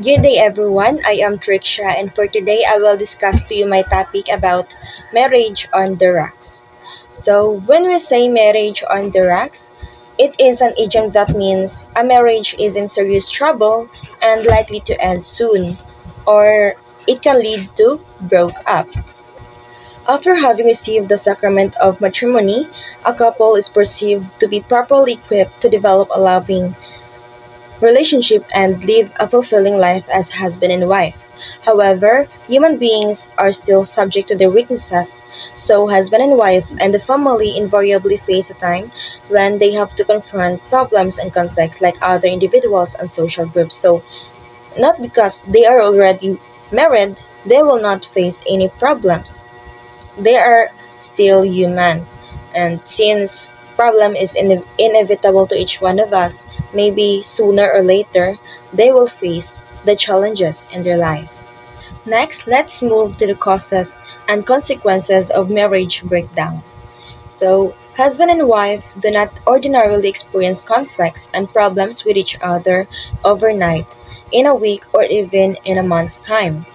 Good day everyone, I am Triksha and for today I will discuss to you my topic about marriage on the rocks. So when we say marriage on the rocks, it is an idiom that means a marriage is in serious trouble and likely to end soon, or it can lead to broke up. After having received the sacrament of matrimony, a couple is perceived to be properly equipped to develop a loving relationship and live a fulfilling life as husband and wife. However, human beings are still subject to their weaknesses, so husband and wife and the family invariably face a time when they have to confront problems and conflicts like other individuals and social groups. So, not because they are already married, they will not face any problems. They are still human. And since problem is inevitable to each one of us, maybe sooner or later they will face the challenges in their life. Next, let's move to the causes and consequences of marriage breakdown. So, husband and wife do not ordinarily experience conflicts and problems with each other overnight, in a week, or even in a month's time.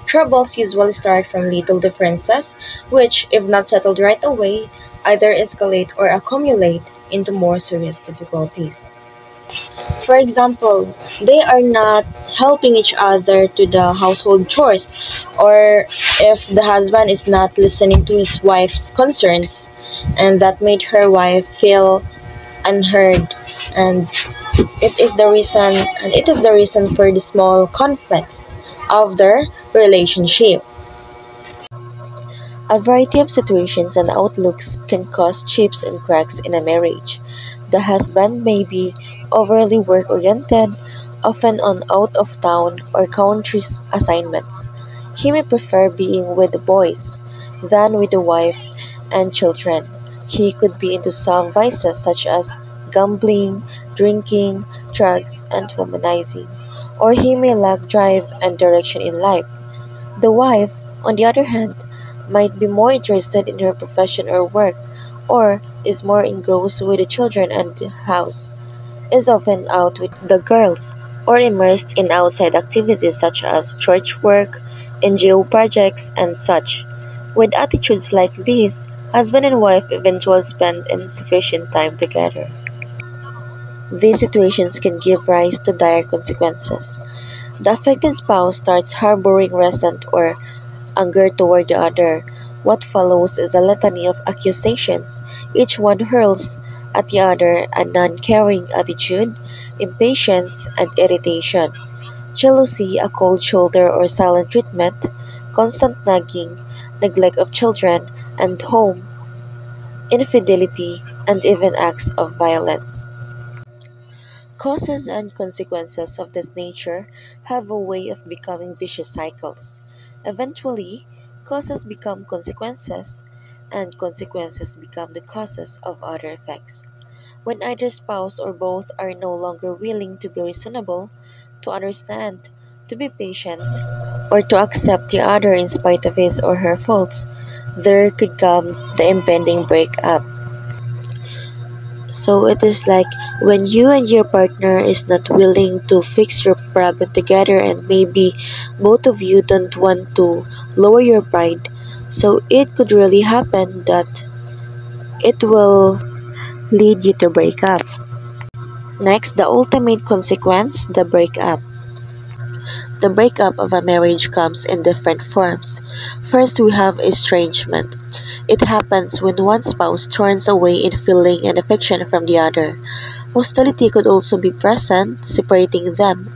Troubles usually start from little differences, which, if not settled right away, either escalate or accumulate into more serious difficulties. For example, they are not helping each other to the household chores, or if the husband is not listening to his wife's concerns, and that made her wife feel unheard, and it is the reason for the small conflicts of their relationship. A variety of situations and outlooks can cause chips and cracks in a marriage. The husband may be overly work oriented, often on out of town or country assignments. He may prefer being with the boys than with the wife and children. He could be into some vices such as gambling, drinking, drugs, and womanizing. Or he may lack drive and direction in life. The wife, on the other hand, might be more interested in her profession or work, or is more engrossed with the children and the house, is often out with the girls, or immersed in outside activities such as church work, NGO projects, and such. With attitudes like these, husband and wife eventually spend insufficient time together. These situations can give rise to dire consequences. The affected spouse starts harboring resentment or anger toward the other. What follows is a litany of accusations. Each one hurls at the other a non-caring attitude, impatience, and irritation. Jealousy, a cold shoulder or silent treatment, constant nagging, neglect of children and home, infidelity, and even acts of violence. Causes and consequences of this nature have a way of becoming vicious cycles. Eventually, causes become consequences, and consequences become the causes of other effects. When either spouse or both are no longer willing to be reasonable, to understand, to be patient, or to accept the other in spite of his or her faults, there could come the impending breakup. So it is like when you and your partner is not willing to fix your problem together, and maybe both of you don't want to lower your pride. So it could really happen that it will lead you to break up. Next, the ultimate consequence, the breakup. The breakup of a marriage comes in different forms. First, we have estrangement. It happens when one spouse turns away in feeling and affection from the other. Hostility could also be present, separating them.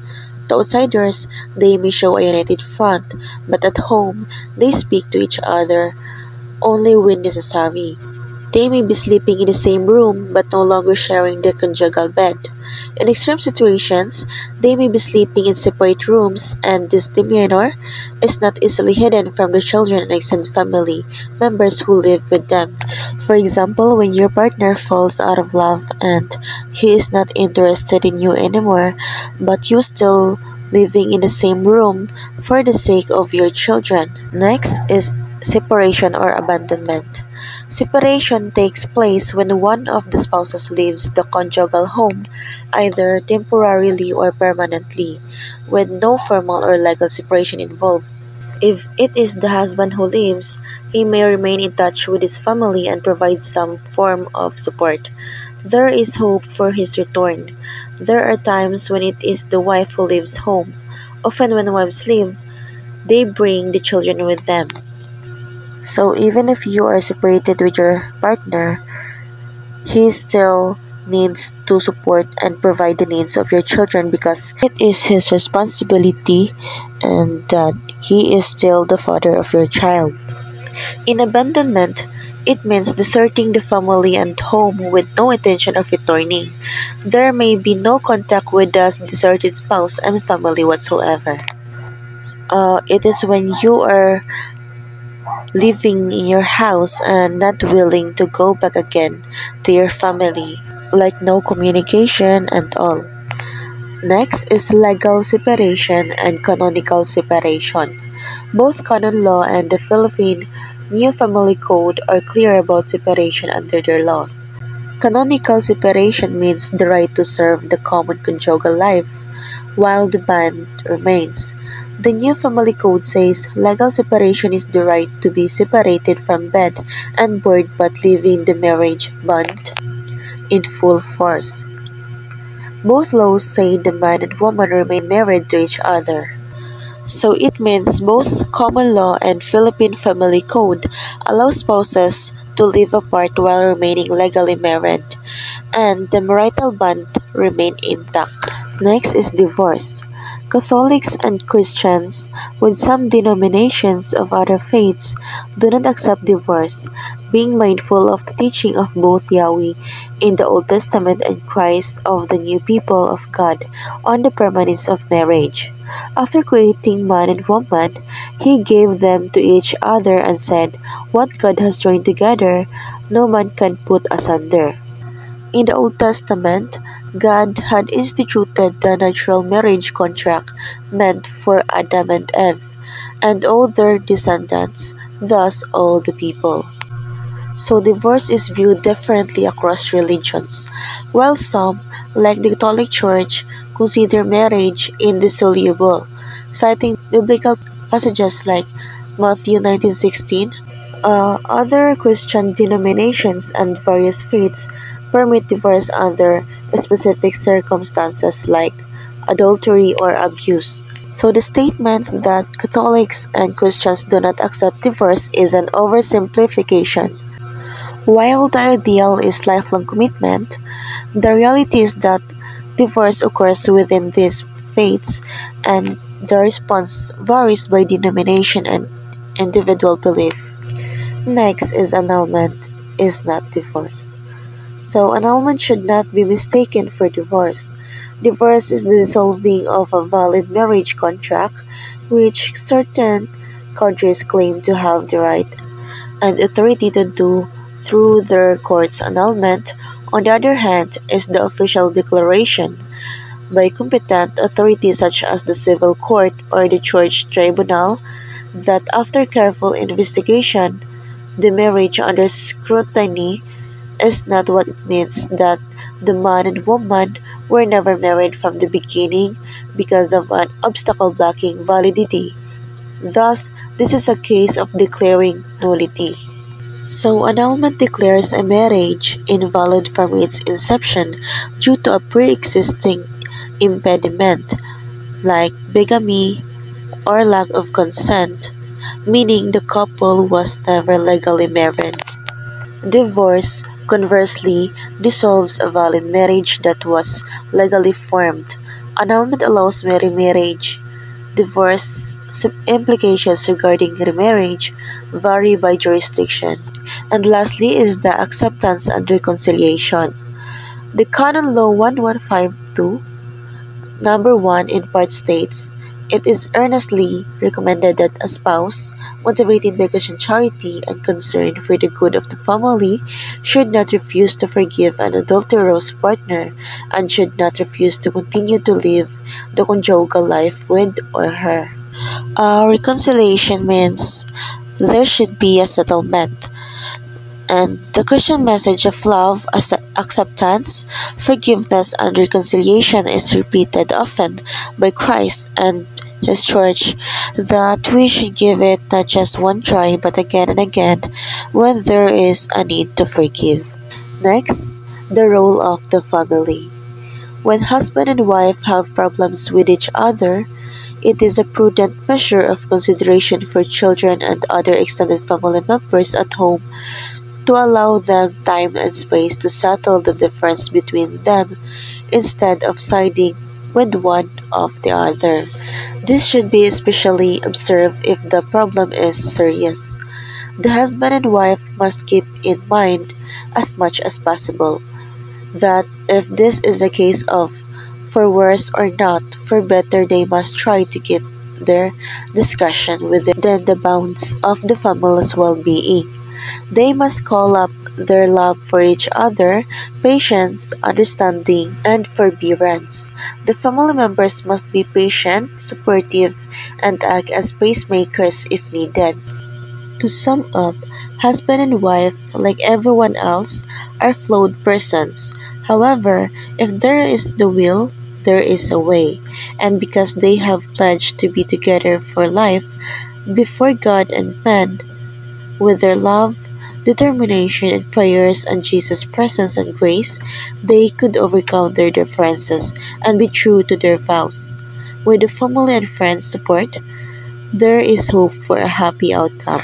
To outsiders, they may show a united front, but at home, they speak to each other only when necessary. They may be sleeping in the same room but no longer sharing their conjugal bed. In extreme situations, they may be sleeping in separate rooms, and this demeanor is not easily hidden from the children and extended family members who live with them. For example, when your partner falls out of love and he is not interested in you anymore, but you still living in the same room for the sake of your children. Next is separation or abandonment. Separation takes place when one of the spouses leaves the conjugal home, either temporarily or permanently, with no formal or legal separation involved. If it is the husband who leaves, he may remain in touch with his family and provide some form of support. There is hope for his return. There are times when it is the wife who leaves home. Often when wives leave, they bring the children with them. So even if you are separated with your partner, he still needs to support and provide the needs of your children because it is his responsibility and that he is still the father of your child. In abandonment, it means deserting the family and home with no intention of returning. There may be no contact with the deserted spouse and family whatsoever. It is when you are living in your house and not willing to go back again to your family, like no communication and all. Next is legal separation and canonical separation. Both canon law and the Philippine New Family Code are clear about separation under their laws. Canonical separation means the right to serve the common conjugal life while the bond remains. The New Family Code says legal separation is the right to be separated from bed and board but leaving the marriage bond in full force. Both laws say the man and woman remain married to each other. So it means both common law and Philippine Family Code allow spouses to live apart while remaining legally married, and the marital bond remain intact. Next is divorce. Catholics and Christians, with some denominations of other faiths, do not accept divorce, being mindful of the teaching of both Yahweh in the Old Testament and Christ of the new people of God on the permanence of marriage. After creating man and woman, he gave them to each other and said, "What God has joined together, no man can put asunder." In the Old Testament, God had instituted the natural marriage contract meant for Adam and Eve, and all their descendants, thus all the people. So divorce is viewed differently across religions. While some, like the Catholic Church, consider marriage indissoluble, citing biblical passages like Matthew 19:16, other Christian denominations and various faiths permit divorce under specific circumstances like adultery or abuse. So the statement that Catholics and Christians do not accept divorce is an oversimplification. While the ideal is lifelong commitment, the reality is that divorce occurs within these faiths and the response varies by denomination and individual belief. Next is annulment is not divorce. So annulment should not be mistaken for divorce. Divorce is the dissolving of a valid marriage contract which certain countries claim to have the right and authority to do through their court's annulment. On the other hand, is the official declaration by competent authorities such as the civil court or the church tribunal that after careful investigation, the marriage under scrutiny is not what it means, that the man and woman were never married from the beginning because of an obstacle blocking validity. Thus, this is a case of declaring nullity. So, annulment declares a marriage invalid from its inception due to a pre-existing impediment, like bigamy or lack of consent, meaning the couple was never legally married. Divorce, conversely, dissolves a valid marriage that was legally formed. Annulment allows remarriage. Divorce implications regarding remarriage vary by jurisdiction. And lastly is the acceptance and reconciliation. The Canon Law 1152, number 1 in part states, it is earnestly recommended that a spouse, motivated by Christian charity and concern for the good of the family, should not refuse to forgive an adulterous partner and should not refuse to continue to live the conjugal life with or her. Reconciliation means there should be a settlement, And the Christian message of love, acceptance, forgiveness, and reconciliation is repeated often by Christ and His Church, that we should give it not just one try but again and again when there is a need to forgive. Next, the role of the family. When husband and wife have problems with each other, it is a prudent measure of consideration for children and other extended family members at home to allow them time and space to settle the difference between them instead of siding with one of the other. This should be especially observed if the problem is serious. The husband and wife must keep in mind as much as possible that if this is a case of for worse or not for better, they must try to keep their discussion within the bounds of the family's well-being. They must call up their love for each other, patience, understanding, and forbearance. The family members must be patient, supportive, and act as pacemakers if needed. To sum up, husband and wife, like everyone else, are flawed persons. However, if there is the will, there is a way. And because they have pledged to be together for life before God and man, with their love, determination, and prayers and Jesus' presence and grace, they could overcome their differences and be true to their vows. With the family and friends' support, there is hope for a happy outcome.